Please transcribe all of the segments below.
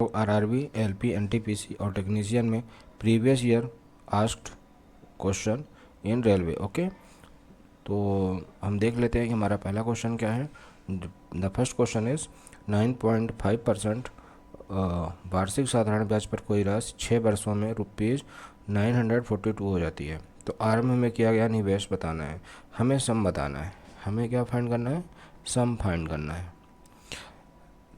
लोग RRB, LP, NTPC और technician में previous year asked question in railway. Okay, तो हम देख लेते हैं कि हमारा पहला क्वेश्चन क्या है। द फर्स्ट क्वेश्चन इज 9.5% वार्षिक साधारण ब्याज पर कोई राशि 6 वर्षों में ₹942 हो जाती है। तो आरंभ में किया गया निवेश बताना है, हमें सम बताना है। हमें क्या फाइंड करना है? सम फाइंड करना है।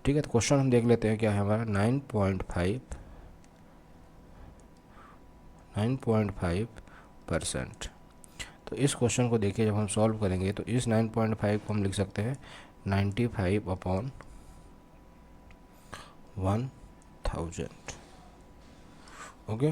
ठीक है, तो क्वेश्चन हम देख लेते हैं क्या है हमारा। 9.5%। तो इस क्वेश्चन को देखिए, जब हम सॉल्व करेंगे तो इस 9.5 को हम लिख सकते हैं 95/1000। ओके,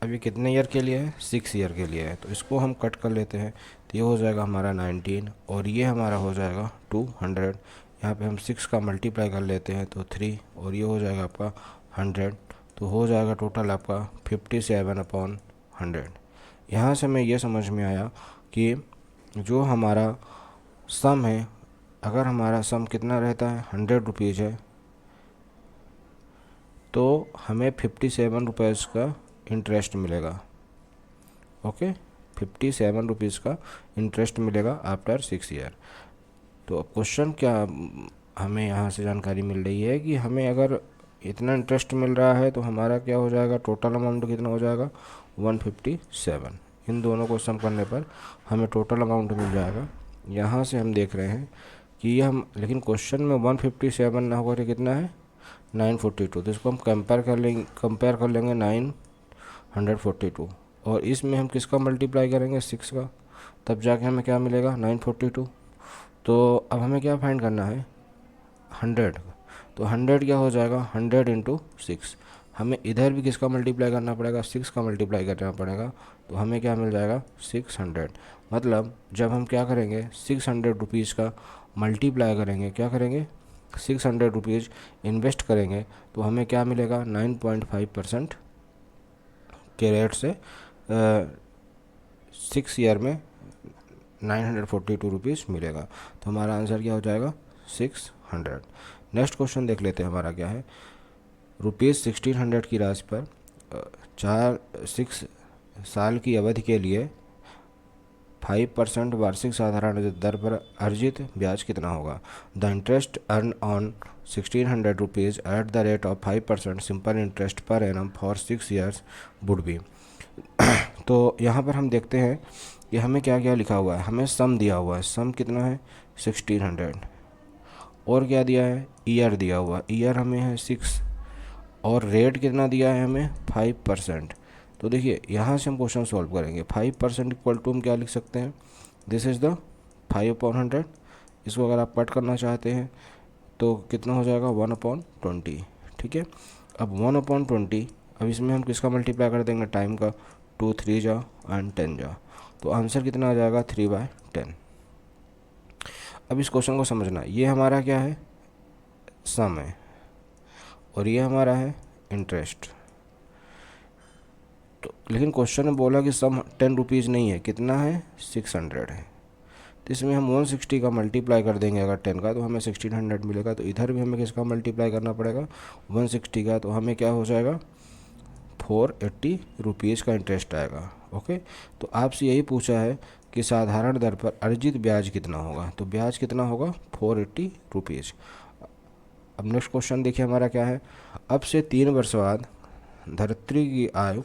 अब ये कितने ईयर के लिए है? 6 ईयर के लिए है। तो इसको हम कट कर लेते हैं, तो ये हो जाएगा हमारा 19 और ये हमारा हो जाएगा 200। यहाँ पे हम 6 का मल्टीप्लाई कर लेते हैं तो 3 और ये हो जाएगा आपका 100। तो हो जाएगा टोटल आपका 57/100। यहाँ से हमें ये समझ में आया कि जो हमारा सम है, अगर हमारा सम कितना रहता है 100 रुपीज़ है, तो हमें 57 रुपीज़ का इंटरेस्ट मिलेगा। ओके, 57 रुपीज़ का इंटरेस्ट मिलेगा आफ्टर 6 ईयर। तो अब क्वेश्चन क्या हमें यहाँ से जानकारी मिल रही है कि हमें अगर इतना इंटरेस्ट मिल रहा है तो हमारा क्या हो जाएगा, टोटल अमाउंट कितना हो जाएगा 157। इन दोनों को सम करने पर हमें टोटल अमाउंट मिल जाएगा। यहाँ से हम देख रहे हैं कि ये हम, लेकिन क्वेश्चन में 157 ना होकर कितना है 942। तो इसको हम कंपेयर कर लेंगे 942 और इसमें हम किसका मल्टीप्लाई करेंगे 6 का, तब जाके हमें क्या मिलेगा 942। तो अब हमें क्या फाइंड करना है 100। तो 100 क्या हो जाएगा 100 इंटू 6। हमें इधर भी किसका मल्टीप्लाई करना पड़ेगा 6 का मल्टीप्लाई करना पड़ेगा। तो हमें क्या मिल जाएगा 600। मतलब जब हम क्या करेंगे 600 रुपीज़ का मल्टीप्लाई करेंगे, क्या करेंगे 600 रुपीज़ इन्वेस्ट करेंगे, तो हमें क्या मिलेगा 9.5% के रेट से 6 ईयर में 942 रुपीज़ मिलेगा। तो हमारा आंसर क्या हो जाएगा 600। नेक्स्ट क्वेश्चन देख लेते हैं हमारा क्या है। ₹1600 की राशि पर 6 साल की अवधि के लिए 5% वार्षिक साधारण दर पर अर्जित ब्याज कितना होगा। The interest earn on 1600 rupees at the rate of 5% simple interest per annum for 6 years would be. तो यहाँ पर हम देखते हैं कि हमें क्या क्या लिखा हुआ है। हमें सम दिया हुआ है, सम कितना है 1600 और क्या दिया है ईयर दिया हुआ, ईयर हमें है 6 और रेट कितना दिया है हमें 5%। तो देखिए यहाँ से हम क्वेश्चन सॉल्व करेंगे। 5% इक्वल टू हम क्या लिख सकते हैं, दिस इज़ द 5/100। इसको अगर आप कट करना चाहते हैं तो कितना हो जाएगा 1/20। ठीक है, अब 1/20, अब इसमें हम किसका मल्टीप्लाई कर देंगे टाइम का, 2 3 जा एंड 10 जा। तो आंसर कितना आ जाएगा 3/10। अब इस क्वेश्चन को समझना, ये हमारा क्या है सम है और ये हमारा है इंटरेस्ट। तो लेकिन क्वेश्चन में बोला कि सम 10 रुपीज़ नहीं है, कितना है 600 है। तो इसमें हम 160 का मल्टीप्लाई कर देंगे अगर 10 का, तो हमें 1600 मिलेगा। तो इधर भी हमें किसका मल्टीप्लाई करना पड़ेगा 160 का, तो हमें क्या हो जाएगा 480 रुपीज़ का इंटरेस्ट आएगा। ओके, तो आपसे यही पूछा है कि साधारण दर पर अर्जित ब्याज कितना होगा। तो ब्याज कितना होगा 480 रुपीज़। अब नेक्स्ट क्वेश्चन देखिए हमारा क्या है। अब से 3 वर्ष बाद धरित्री की आयु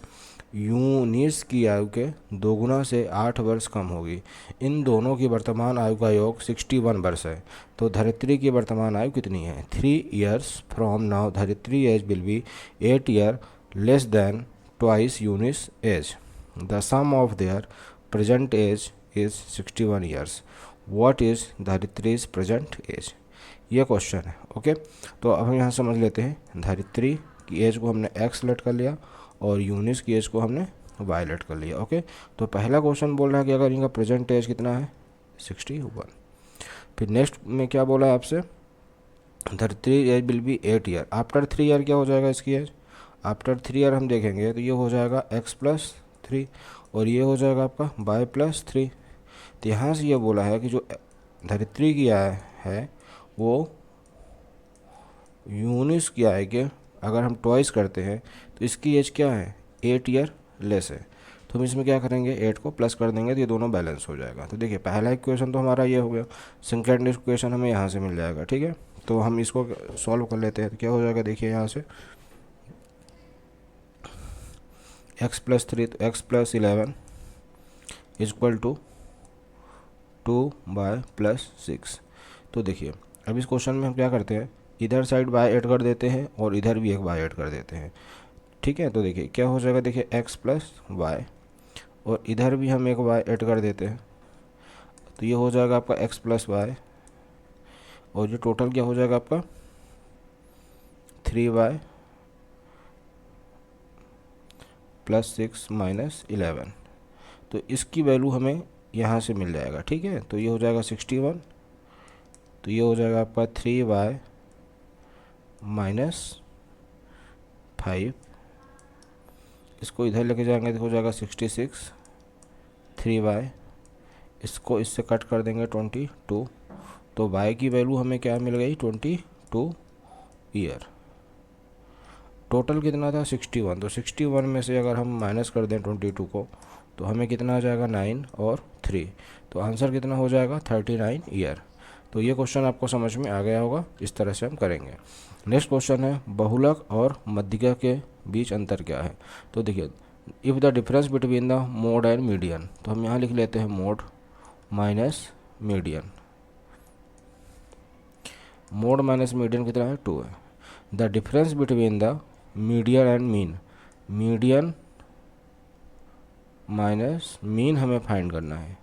यूनिस की आयु के दोगुना से 8 वर्ष कम होगी। इन दोनों की वर्तमान आयु का योग 61 वर्ष है। तो धरित्री की वर्तमान आयु कितनी है। 3 years from now Dharitri age will be 8 year less than twice Eunice age. The sum of their present age is 61 years। What is Dharitri's present age. ये क्वेश्चन है। ओके, तो अब हम यहाँ समझ लेते हैं। धरित्री की एज को हमने एक्स लेट कर लिया और यूनिस की एज को हमने वाई लेट कर लिया। ओके, तो पहला क्वेश्चन बोल रहा है कि अगर इनका प्रेजेंट एज कितना है 61। फिर नेक्स्ट में क्या बोला है आपसे, Dharitri age will be 8 year। After 3 year क्या हो जाएगा इसकी एज, आफ्टर 3 year हम देखेंगे तो ये हो जाएगा x+3 और ये हो जाएगा आपका y+3। तो यहाँ से ये बोला है कि जो धरित्री की आय है वो यूनिस की आय के अगर हम ट्वाइस करते हैं तो इसकी एज क्या है, 8 ईयर लेस है। तो हम इसमें क्या करेंगे, 8 को प्लस कर देंगे तो ये दोनों बैलेंस हो जाएगा। तो देखिए पहला इक्वेशन तो हमारा ये हो गया, सेकेंड इक्वेशन हमें यहाँ से मिल जाएगा। ठीक है, तो हम इसको सॉल्व कर लेते हैं। तो क्या हो जाएगा, देखिए यहाँ से x+3 तो x+11 इक्वल टू 2y+6। तो देखिए अब इस क्वेश्चन में हम क्या करते हैं, इधर साइड y ऐड कर देते हैं और इधर भी एक y ऐड कर देते हैं। ठीक है, तो देखिए क्या हो जाएगा, देखिए x+y और इधर भी हम एक y ऐड कर देते हैं, तो ये हो जाएगा आपका x+y और ये टोटल क्या हो जाएगा आपका 3y+6 -11। तो इसकी वैल्यू हमें यहाँ से मिल जाएगा। ठीक है, तो ये हो जाएगा 61, तो ये हो जाएगा आपका 3y -5, इसको इधर लेके जाएंगे तो हो जाएगा 66, 3y, इसको इससे कट कर देंगे 22, तो y की वैल्यू हमें क्या मिल गई, 22 ईयर। टोटल कितना था 61, तो 61 में से अगर हम माइनस कर दें 22 को तो हमें कितना आ जाएगा 9 और 3, तो आंसर कितना हो जाएगा 39 ईयर। तो ये क्वेश्चन आपको समझ में आ गया होगा, इस तरह से हम करेंगे। नेक्स्ट क्वेश्चन है बहुलक और मध्यिका के बीच अंतर क्या है। तो देखिए if the difference between the mode and median, तो हम यहाँ लिख लेते हैं mode minus median. Mode minus median कितना है 2 है। The difference between the median and mean, median minus mean हमें फाइंड करना है।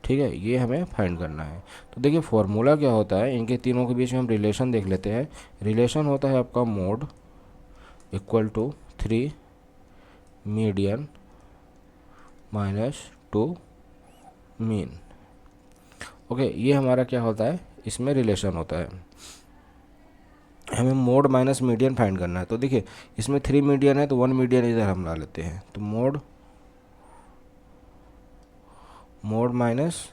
ठीक है, ये हमें फाइंड करना है। तो देखिए फॉर्मूला क्या होता है, इनके तीनों के बीच में हम रिलेशन देख लेते हैं। रिलेशन होता है आपका mode equal to 3 median -2 mean. Okay, ये हमारा क्या होता है, इसमें रिलेशन होता है। हमें मोड माइनस मीडियन फाइंड करना है। तो देखिए इसमें 3 मीडियन है तो 1 मीडियन इधर हम ला लेते हैं, तो मोड माइनस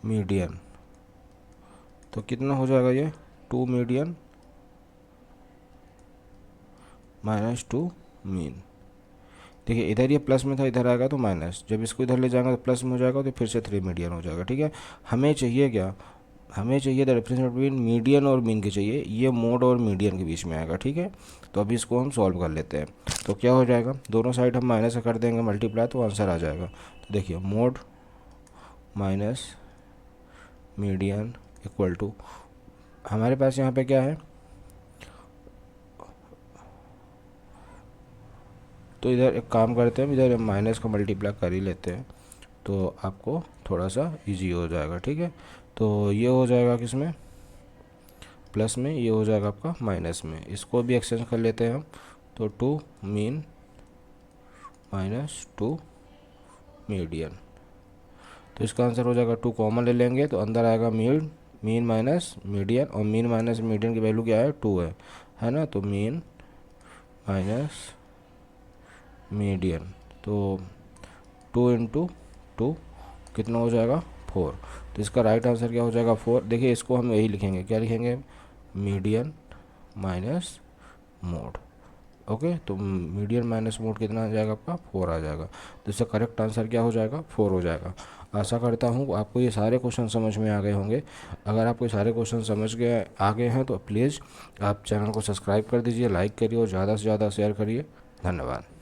मीडियन, तो कितना हो जाएगा ये 2 मीडियन -2 मीन। देखिए इधर ये प्लस में था, इधर आएगा तो माइनस, जब इसको इधर ले जाएगा तो प्लस में हो जाएगा, तो फिर से 3 मीडियन हो जाएगा। ठीक है, हमें चाहिए क्या, हमें चाहिए द डिफरेंस बिटवीन मीडियन और मीन की चाहिए, ये मोड और मीडियन के बीच में आएगा। ठीक है, तो अभी इसको हम सॉल्व कर लेते हैं। तो क्या हो जाएगा, दोनों साइड हम माइनस कर देंगे मल्टीप्लाई, तो आंसर आ जाएगा। तो देखिए mode minus median equal to, हमारे पास यहाँ पे क्या है, तो इधर एक काम करते हैं, इधर माइनस का मल्टीप्लाई कर ही लेते हैं, तो आपको थोड़ा सा इजी हो जाएगा। ठीक है, तो ये हो जाएगा किसमें, प्लस में, ये हो जाएगा आपका माइनस में, इसको भी एक्सचेंज कर लेते हैं हम। तो 2 मीन -2 मीडियन, तो इसका आंसर हो जाएगा 2 कॉमन ले लेंगे तो अंदर आएगा मीन माइनस मीडियन, और मीन माइनस मीडियन की वैल्यू क्या है 2 है ना, तो मीन माइनस मीडियन, तो 2 × 2 कितना हो जाएगा 4, तो इसका राइट आंसर क्या हो जाएगा 4। देखिए इसको हम यही लिखेंगे, क्या लिखेंगे, मीडियन माइनस मोड। ओके, तो मीडियन माइनस मोड कितना आ जाएगा आपका 4 आ जाएगा, तो इसका करेक्ट आंसर क्या हो जाएगा 4 हो जाएगा। आशा करता हूँ आपको ये सारे क्वेश्चन समझ में आ गए होंगे। अगर आपको ये सारे क्वेश्चन समझ गए आ गए हैं तो प्लीज़ आप चैनल को सब्सक्राइब कर दीजिए, लाइक करिए और ज़्यादा से ज़्यादा शेयर करिए। धन्यवाद।